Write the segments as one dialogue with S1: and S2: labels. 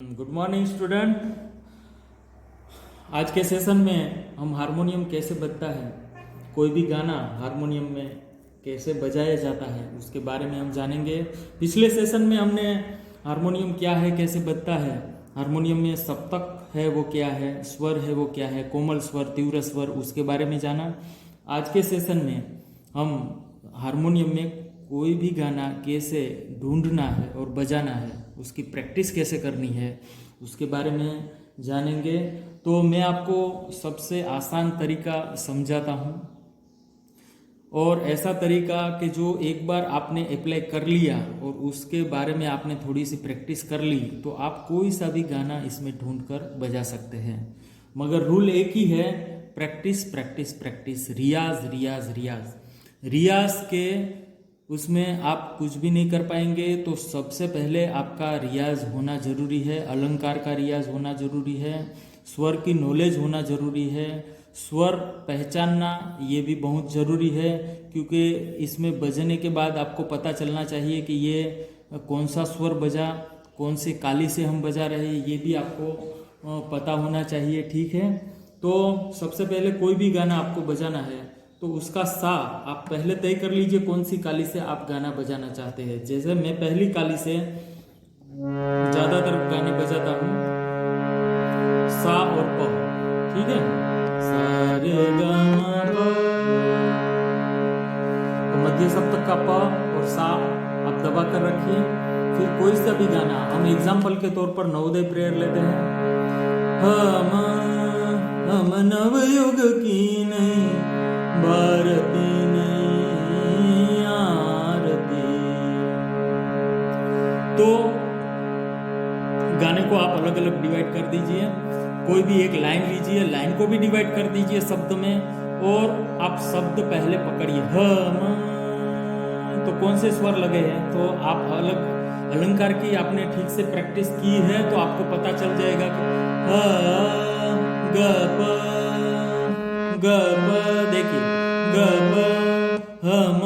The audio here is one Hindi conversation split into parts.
S1: Good morning student. आज के सेशन में हम हारमोनियम कैसे बजता है, कोई भी गाना हारमोनियम में कैसे बजाया जाता है उसके बारे में हम जानेंगे। पिछले सेशन में हमने हारमोनियम क्या है, कैसे बजता है, हारमोनियम में सप्तक है वो क्या है, स्वर है वो क्या है, कोमल स्वर, तीव्र स्वर, उसके बारे में जाना। आज के सेशन में हम हारमोनियम में कोई भी गाना कैसे ढूंढना है और बजाना है, उसकी प्रैक्टिस कैसे करनी है, उसके बारे में जानेंगे। तो मैं आपको सबसे आसान तरीका समझाता हूँ, और ऐसा तरीका कि जो एक बार आपने अप्लाई कर लिया और उसके बारे में आपने थोड़ी सी प्रैक्टिस कर ली तो आप कोई सा भी गाना इसमें ढूंढकर बजा सकते हैं। मगर रूल एक ही है, प्रैक्टिस प्रैक्टिस प्रैक्टिस, रियाज रियाज रियाज। रियाज के उसमें आप कुछ भी नहीं कर पाएंगे। तो सबसे पहले आपका रियाज होना जरूरी है, अलंकार का रियाज होना जरूरी है, स्वर की नॉलेज होना जरूरी है, स्वर पहचानना ये भी बहुत ज़रूरी है, क्योंकि इसमें बजने के बाद आपको पता चलना चाहिए कि ये कौन सा स्वर बजा, कौन सी काली से हम बजा रहे हैं, ये भी आपको पता होना चाहिए। ठीक है, तो सबसे पहले कोई भी गाना आपको बजाना है तो उसका सा आप पहले तय कर लीजिए कौन सी काली से आप गाना बजाना चाहते हैं। जैसे मैं पहली काली से ज़्यादातर गाने बजाता हूँ, सा और प। ठीक है, सा रे गा मा पा, तो मध्य सप्तक का प और सा आप दबा कर रखिए। फिर कोई सा भी गाना, हम एग्जाम्पल के तौर पर नवोदय प्रेयर लेते हैं। हम नवयुग की नहीं, भारती नहीं आरती। तो गाने को आप अलग अलग डिवाइड कर दीजिए, कोई भी एक लाइन लीजिए, लाइन को भी डिवाइड कर दीजिए शब्द में, और आप शब्द पहले पकड़िए। तो कौन से स्वर लगे हैं, तो आप अलग अलंकार की आपने ठीक से प्रैक्टिस की है तो आपको पता चल जाएगा कि ग प देखिए ग प हम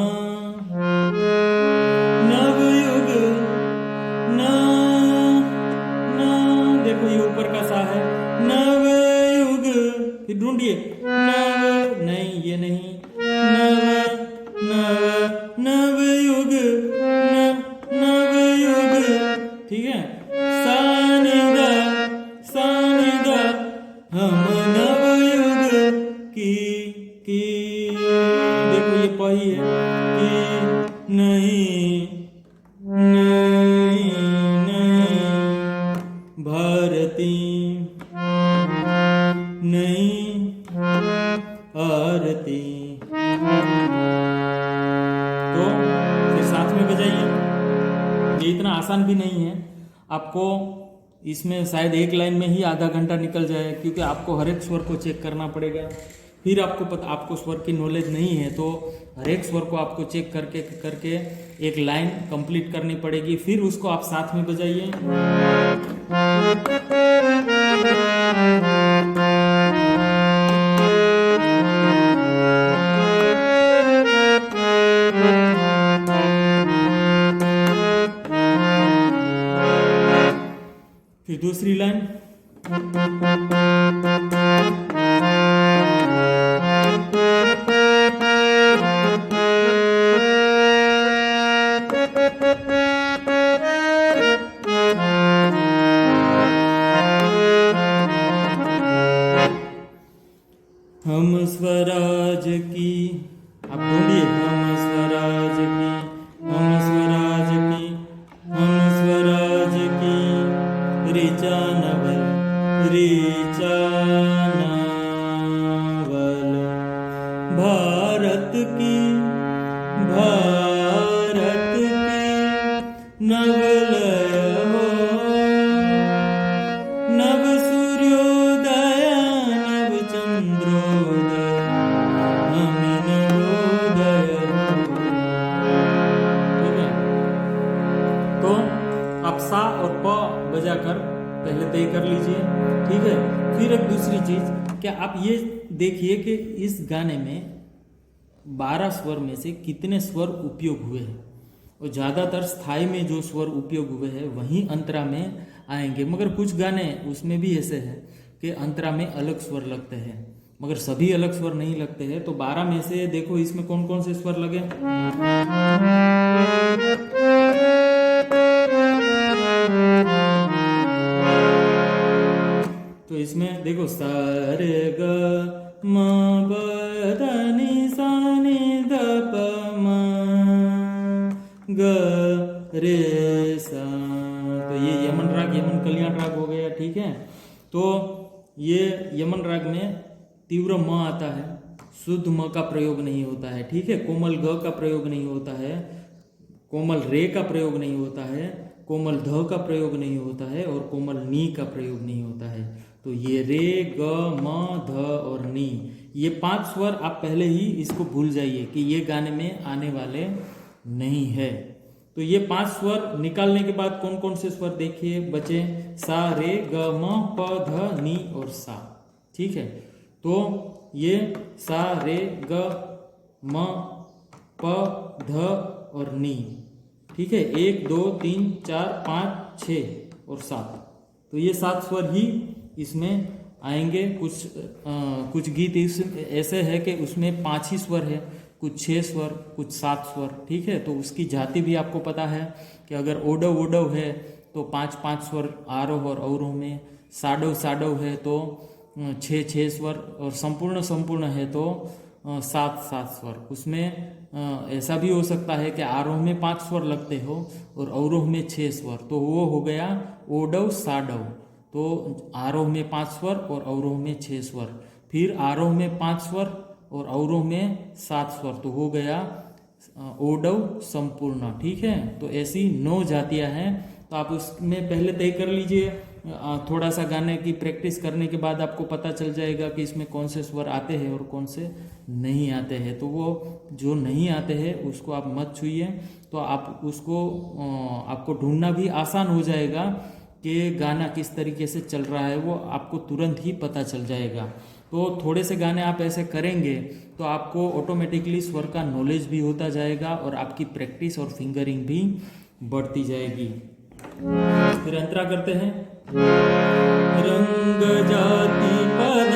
S1: नवयुग न, देखो ये ऊपर का सा है, नवयुग। फिर ढूंढिए, नव नहीं, ये नहीं, नव नव नवयुग नवयुग। ठीक है, सानिदा सानिदा, हम नवयुग की। देखो ये पही है कि नहीं नहीं नहीं, भारती नहीं आरती। तो फिर साथ में बजाइए। ये इतना आसान भी नहीं है, आपको इसमें शायद एक लाइन में ही आधा घंटा निकल जाए, क्योंकि आपको हर एक स्वर को चेक करना पड़ेगा। फिर आपको पता, आपको स्वर की नॉलेज नहीं है तो हर एक स्वर को आपको चेक करके करके एक लाइन कंप्लीट करनी पड़ेगी, फिर उसको आप साथ में बजाइए। फिर दूसरी लाइन, हम स्वराज की, आप ढूंढिए, हम स्वराज की, हम स्वराज की, हम स्वराज की, ऋचा नवल ऋचा नवल, भारत की भारत की, नवलय हो, नव सूर्योदय नव चंद्रोदय, हम नवोदय हो। ठीक है, तो आप सा और प बजाकर पहले तय कर लीजिए। ठीक है, फिर एक दूसरी चीज, क्या आप ये देखिए कि इस गाने में 12 स्वर में से कितने स्वर उपयोग हुए हैं, और ज़्यादातर स्थाई में जो स्वर उपयोग हुए हैं वहीं अंतरा में आएंगे। मगर कुछ गाने उसमें भी ऐसे हैं कि अंतरा में अलग स्वर लगते हैं, मगर सभी अलग स्वर नहीं लगते हैं। तो 12 में से देखो इसमें कौन कौन से स्वर लगे। तो इसमें देखो सा रे ग म प ध नि सा नि ध प म ग रे सा। तो ये यमन राग, यमन कल्याण राग हो गया, ठीक है। तो ये यमन राग में तीव्र म आता है, शुद्ध म का प्रयोग नहीं होता है, ठीक है। कोमल ग का प्रयोग नहीं होता है, कोमल रे का प्रयोग नहीं होता है, कोमल ध का प्रयोग नहीं होता है और कोमल नी का प्रयोग नहीं होता है। तो ये रे ग म ध और नी, ये 5 स्वर आप पहले ही इसको भूल जाइए कि ये गाने में आने वाले नहीं है। तो ये 5 स्वर निकालने के बाद कौन कौन से स्वर देखिए बचे, सा रे ग म प ध नी और सा, ठीक है। तो ये सा रे ग म प ध और नी, ठीक है। 1 2 3 4 5 6 और 7, तो ये 7 स्वर ही इसमें आएंगे। कुछ गीत इस ऐसे है कि उसमें 5 ही स्वर है, कुछ 6 स्वर, कुछ 7 स्वर, ठीक है। तो उसकी जाति भी आपको पता है कि अगर ओडव ओडव है तो 5 स्वर आरोह और अवरोह में, साडव साडव है तो 6 स्वर, और संपूर्ण है तो 7 स्वर। उसमें ऐसा भी हो सकता है कि आरोह में 5 स्वर लगते हो और अवरोह में 6 स्वर, तो वो हो गया ओडव साडव। तो आरोह में 5 स्वर और अवरोह में 6 स्वर, फिर आरोह में 5 स्वर और अवरोह में 7 स्वर, तो हो गया ओडव संपूर्ण, ठीक है। तो ऐसी 9 जातियां हैं। तो आप उसमें पहले तय कर लीजिए, थोड़ा सा गाने की प्रैक्टिस करने के बाद आपको पता चल जाएगा कि इसमें कौन से स्वर आते हैं और कौन से नहीं आते हैं। तो वो जो नहीं आते हैं उसको आप मत छूइए, तो आप उसको आपको ढूंढना भी आसान हो जाएगा कि गाना किस तरीके से चल रहा है, वो आपको तुरंत ही पता चल जाएगा। तो थोड़े से गाने आप ऐसे करेंगे तो आपको ऑटोमेटिकली स्वर का नॉलेज भी होता जाएगा और आपकी प्रैक्टिस और फिंगरिंग भी बढ़ती जाएगी। फिर अंतरा करते हैं। रंग जाति पद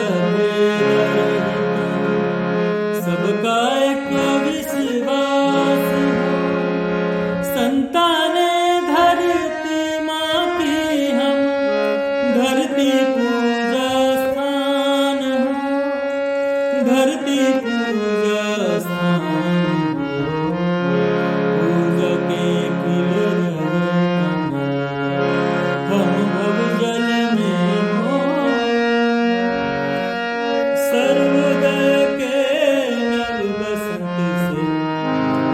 S1: सबका एक विश्वास, संतान धरती माँ की हम, धरती पूजा स्थान हो, धरती पूजा स्थान हो, पूजा के खिल रहे कमल, हम भव जल में हो, सर्वोदय के नव बसंत से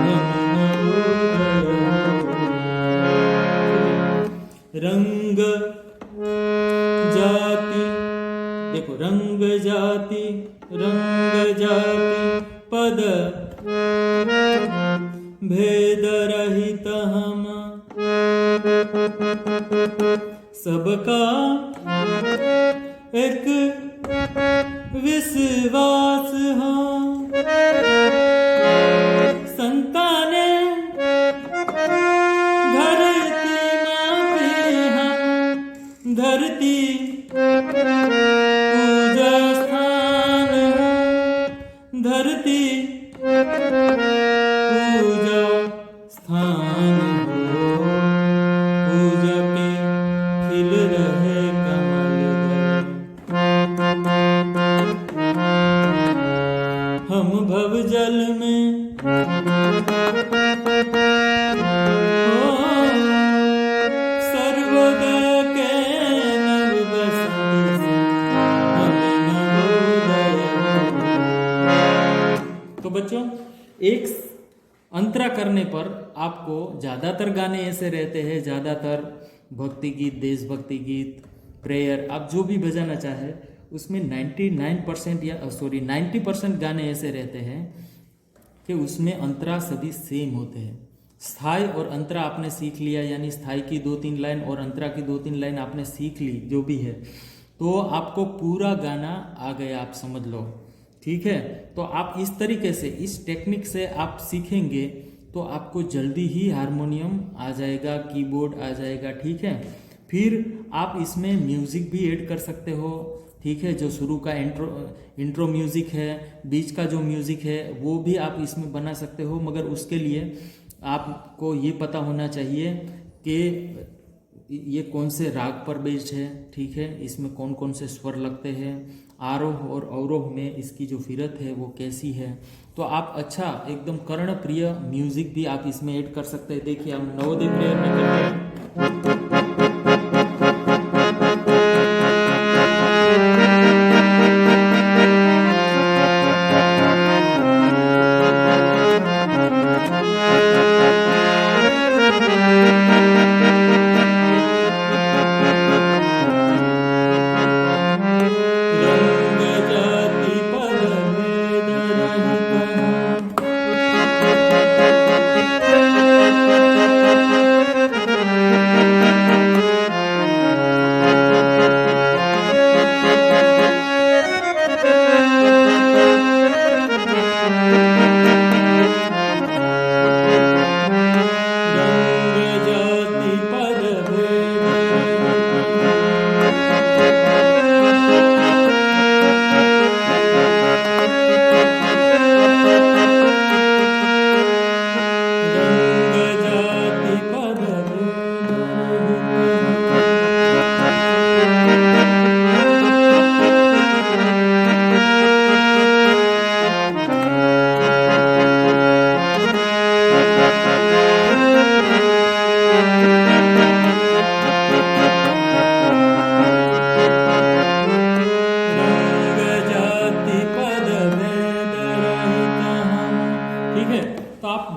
S1: हम नवोदय हो। रंग जाति, देखो रंग जाति पद भेद रहित हम, सबका एक विश्वास हो, संताने धरती माँ की हम, धरती पूजा स्थान हो, धरती पूजा स्थान हो, पूजा के खिल रहे कमल दल, हम भव जल में हो, सर्वोदय के नव बसंत से हम नवोदय हो। तो बच्चों, एक अंतरा करने पर आपको ज़्यादातर गाने ऐसे रहते हैं, ज़्यादातर भक्ति गीत, देशभक्ति गीत, प्रेयर, आप जो भी बजाना चाहे उसमें 99% या 90% गाने ऐसे रहते हैं कि उसमें अंतरा सभी सेम होते हैं। स्थाई और अंतरा आपने सीख लिया, यानी स्थाई की 2-3 लाइन और अंतरा की 2-3 लाइन आपने सीख ली, जो भी है, तो आपको पूरा गाना आ गया, आप समझ लो, ठीक है। तो आप इस तरीके से, इस टेक्निक से आप सीखेंगे तो आपको जल्दी ही हारमोनियम आ जाएगा, कीबोर्ड आ जाएगा, ठीक है। फिर आप इसमें म्यूजिक भी ऐड कर सकते हो, ठीक है। जो शुरू का इंट्रो म्यूजिक है, बीच का जो म्यूजिक है वो भी आप इसमें बना सकते हो, मगर उसके लिए आपको ये पता होना चाहिए कि ये कौन से राग पर बेस्ड है, ठीक है। इसमें कौन कौन से स्वर लगते हैं, आरोह और अवरोह में इसकी जो फिरत है वो कैसी है। तो आप अच्छा एकदम कर्णप्रिय म्यूजिक भी आप इसमें ऐड कर सकते हैं। देखिए हम नवोदय प्रेयर में करते हैं।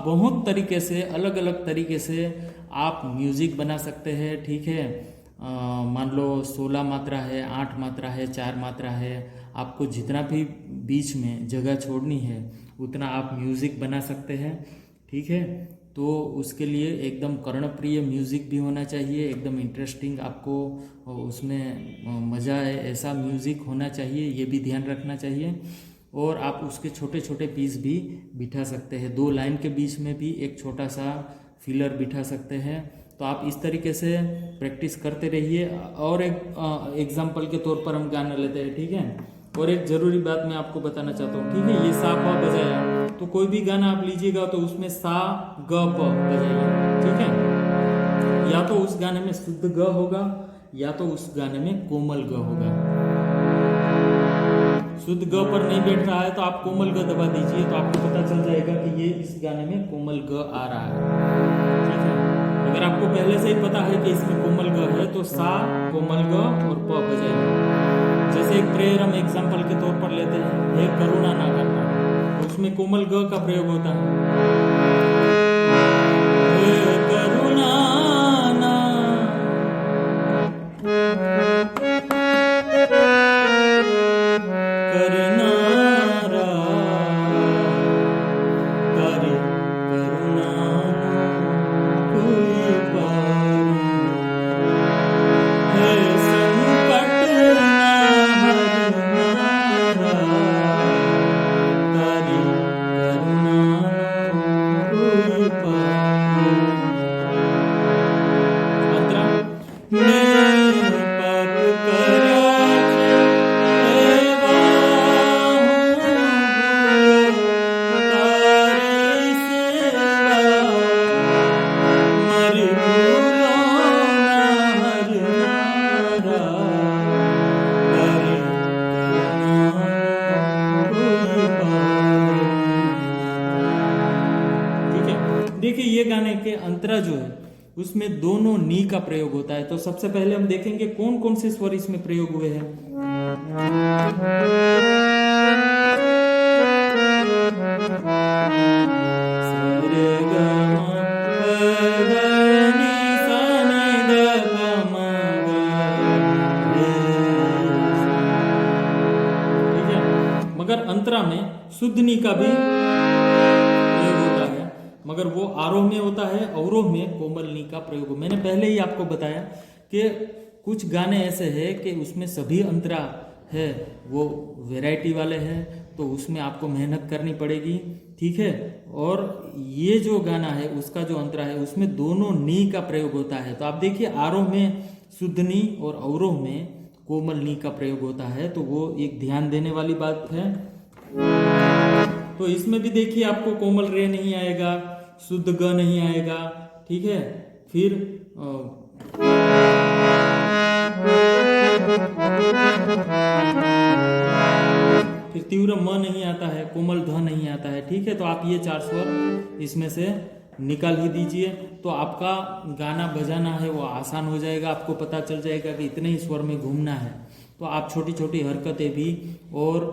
S1: बहुत तरीके से अलग अलग तरीके से आप म्यूज़िक बना सकते हैं, ठीक है। मान लो 16 मात्रा है, 8 मात्रा है, 4 मात्रा है, आपको जितना भी बीच में जगह छोड़नी है उतना आप म्यूज़िक बना सकते हैं, ठीक है। तो उसके लिए एकदम कर्णप्रिय म्यूज़िक भी होना चाहिए, एकदम इंटरेस्टिंग, आपको उसमें मज़ा आए ऐसा म्यूज़िक होना चाहिए, ये भी ध्यान रखना चाहिए। और आप उसके छोटे छोटे पीस भी बिठा सकते हैं, 2 लाइन के बीच में भी एक छोटा सा फिलर बिठा सकते हैं। तो आप इस तरीके से प्रैक्टिस करते रहिए। और एक एग्जाम्पल के तौर पर हम गाना लेते हैं, ठीक है। और एक ज़रूरी बात मैं आपको बताना चाहता हूँ, ठीक है। ये सा प बजाया, तो कोई भी गाना आप लीजिएगा तो उसमें सा ग प बजाइए, ठीक है। या तो उस गाने में शुद्ध ग होगा या तो उस गाने में कोमल ग होगा। शुद्ध ग पर नहीं बैठ रहा है तो आप कोमल ग दबा दीजिए, तो आपको पता चल जाएगा कि ये इस गाने में कोमल ग आ रहा है, ठीक है। अगर आपको पहले से ही पता है कि इसमें कोमल ग है तो सा, कोमल ग और प बजाइए। जैसे एक प्रेयर हम एग्जाम्पल के तौर पर लेते हैं, हे करुणा ना करना, तो उसमें कोमल ग का प्रयोग होता है। हे करुणा ना ये गाने के अंतरा जो है उसमें दोनों नी का प्रयोग होता है। तो सबसे पहले हम देखेंगे कौन कौन से स्वर इसमें प्रयोग हुए हैं। ठीक है, मगर अंतरा में शुद्ध नी का भी मगर वो आरोह में होता है, अवरोह में कोमल नी का प्रयोग। मैंने पहले ही आपको बताया कि कुछ गाने ऐसे हैं कि उसमें सभी अंतरा है, वो वैरायटी वाले हैं, तो उसमें आपको मेहनत करनी पड़ेगी, ठीक है। और ये जो गाना है उसका जो अंतरा है उसमें दोनों नी का प्रयोग होता है। तो आप देखिए आरोह में शुद्ध नी और अवरोह में कोमल नी का प्रयोग होता है, तो वो एक ध्यान देने वाली बात है। तो इसमें भी देखिए आपको कोमल रे नहीं आएगा, शुद्ध ग नहीं आएगा, ठीक है। फिर तीव्र म नहीं आता है, कोमल ध नहीं आता है, ठीक है। तो आप ये 4 स्वर इसमें से निकाल ही दीजिए, तो आपका गाना बजाना है वो आसान हो जाएगा। आपको पता चल जाएगा कि इतने ही स्वर में घूमना है। तो आप छोटी छोटी हरकतें भी और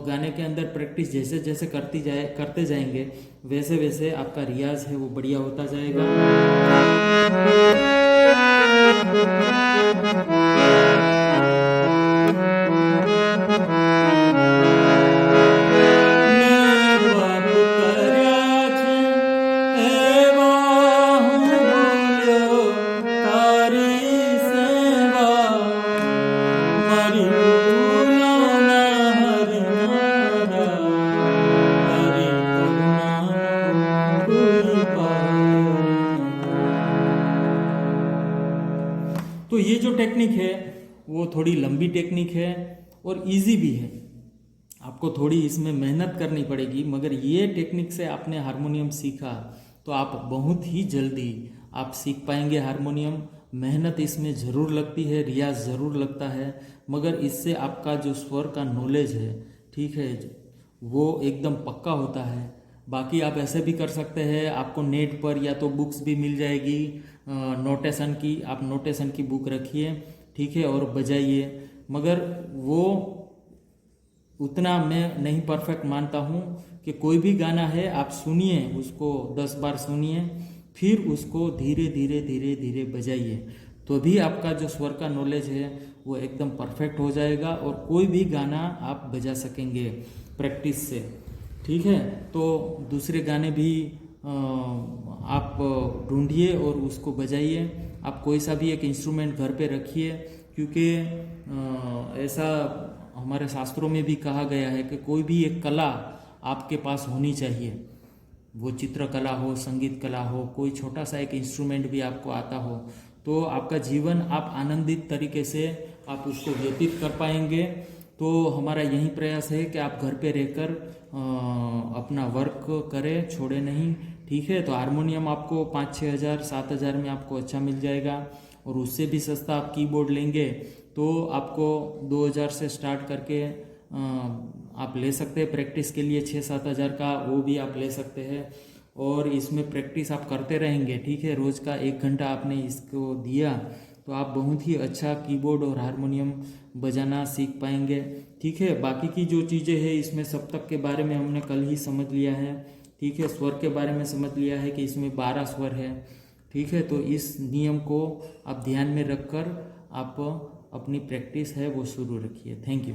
S1: गाने के अंदर प्रैक्टिस जैसे जैसे करते जाएंगे वैसे वैसे आपका रियाज है वो बढ़िया होता जाएगा। तो ये जो टेक्निक है वो थोड़ी लंबी टेक्निक है और इजी भी है। आपको थोड़ी इसमें मेहनत करनी पड़ेगी, मगर ये टेक्निक से आपने हारमोनियम सीखा तो आप बहुत ही जल्दी आप सीख पाएंगे हारमोनियम। मेहनत इसमें ज़रूर लगती है, रियाज ज़रूर लगता है, मगर इससे आपका जो स्वर का नॉलेज है, ठीक है, वो एकदम पक्का होता है। बाकी आप ऐसे भी कर सकते हैं, आपको नेट पर या तो बुक्स भी मिल जाएगी नोटेशन की, आप नोटेशन की बुक रखिए, ठीक है, और बजाइए। मगर वो उतना मैं नहीं परफेक्ट मानता हूँ कि कोई भी गाना है आप सुनिए, उसको 10 बार सुनिए, फिर उसको धीरे धीरे धीरे धीरे बजाइए, तो भी आपका जो स्वर का नॉलेज है वो एकदम परफेक्ट हो जाएगा और कोई भी गाना आप बजा सकेंगे प्रैक्टिस से, ठीक है। तो दूसरे गाने भी आप ढूंढिए और उसको बजाइए। आप कोई सा भी एक इंस्ट्रूमेंट घर पे रखिए, क्योंकि ऐसा हमारे शास्त्रों में भी कहा गया है कि कोई भी एक कला आपके पास होनी चाहिए, वो चित्रकला हो, संगीत कला हो, कोई छोटा सा एक इंस्ट्रूमेंट भी आपको आता हो, तो आपका जीवन आप आनंदित तरीके से आप उसको व्यतीत कर पाएंगे। तो हमारा यही प्रयास है कि आप घर पे रहकर अपना वर्क करें, छोड़े नहीं, ठीक है। तो हारमोनियम आपको 5-6 हज़ार 7 हज़ार में आपको अच्छा मिल जाएगा, और उससे भी सस्ता आप कीबोर्ड लेंगे तो आपको 2000 से स्टार्ट करके आप ले सकते हैं प्रैक्टिस के लिए। 6-7 हज़ार का वो भी आप ले सकते हैं, और इसमें प्रैक्टिस आप करते रहेंगे, ठीक है। रोज़ का 1 घंटा आपने इसको दिया तो आप बहुत ही अच्छा कीबोर्ड और हारमोनियम बजाना सीख पाएंगे, ठीक है। बाकी की जो चीज़ें हैं इसमें सप्तक के बारे में हमने कल ही समझ लिया है, ठीक है। स्वर के बारे में समझ लिया है कि इसमें 12 स्वर है, ठीक है। तो इस नियम को आप ध्यान में रखकर आप अपनी प्रैक्टिस है वो शुरू रखिए। Thank you.